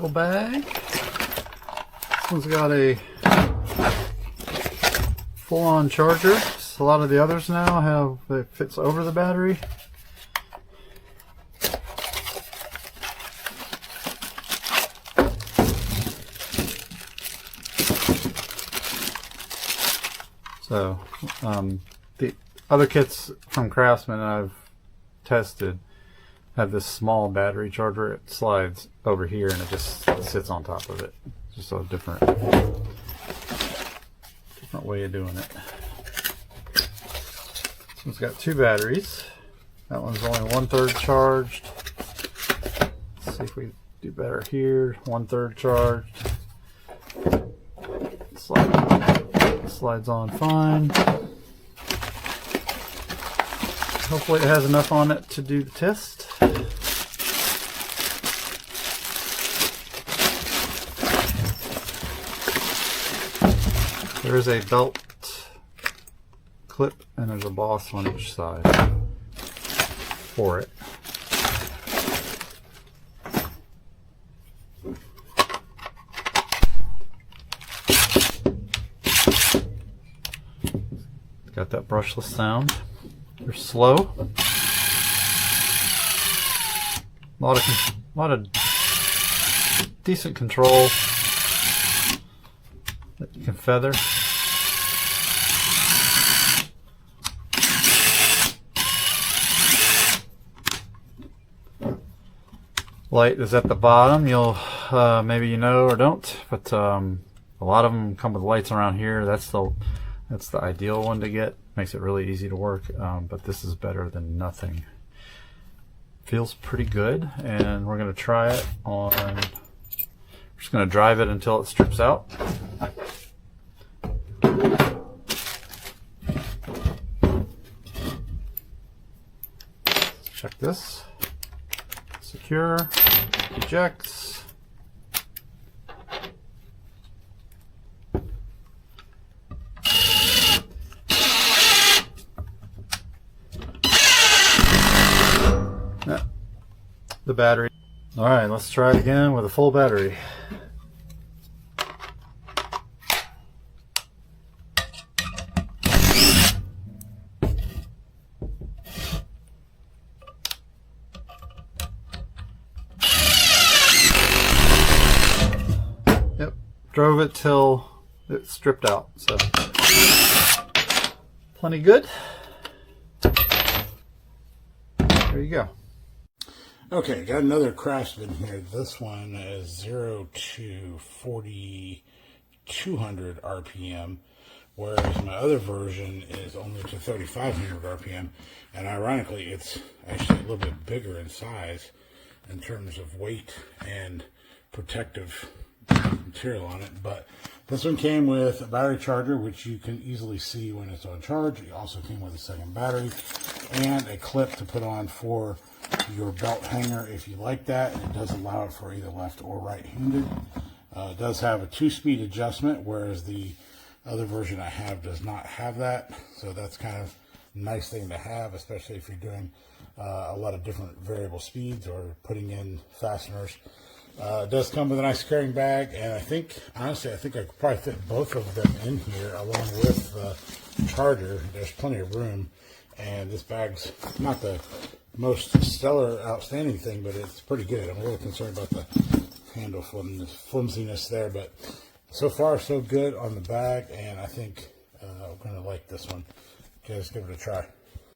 mechanical bag. This one's got a full-on charger. A lot of the others now have it fits over the battery. So the other kits from Craftsman I've tested have this small battery charger. It slides over here and it just sits on top of it. Just a different way of doing it. This one's got 2 batteries. That one's only 1/3 charged. Let's see if we do better here. 1/3 charged. Slides on fine. Hopefully it has enough on it to do the test. There is a belt clip and there's a boss on each side for it. Got that brushless sound. They're slow. A lot of decent control that you can feather. Light is at the bottom. You'll maybe you know or don't, but a lot of them come with lights around here. That's the ideal one to get. Makes it really easy to work, but this is better than nothing. Feels pretty good, and we're going to try it on. We're just going to drive it until it strips out. Check this. Secure. Ejects. The battery. All right, let's try it again with a full battery. Yep, drove it till it stripped out, so plenty good. There you go. Okay, got another Craftsman here. This one is 0 to 4,200 RPM, whereas my other version is only to 3,500 RPM. And ironically, it's actually a little bit bigger in size in terms of weight and protective material on it. But this one came with a battery charger, which you can easily see when it's on charge. It also came with a second battery and a clip to put on for your belt hanger if you like that, and it does allow it for either left or right-handed. It does have a 2-speed adjustment, whereas the other version I have does not have that, so that's kind of a nice thing to have, especially if you're doing a lot of different variable speeds or putting in fasteners. It does come with a nice carrying bag, and honestly I think I could probably fit both of them in here along with the charger. There's plenty of room, and this bag's not the most stellar, outstanding thing, but it's pretty good. I'm a little concerned about the handle flimsiness there, but so far so good on the bag, and I think I'm going to like this one. Okay, let's give it a try.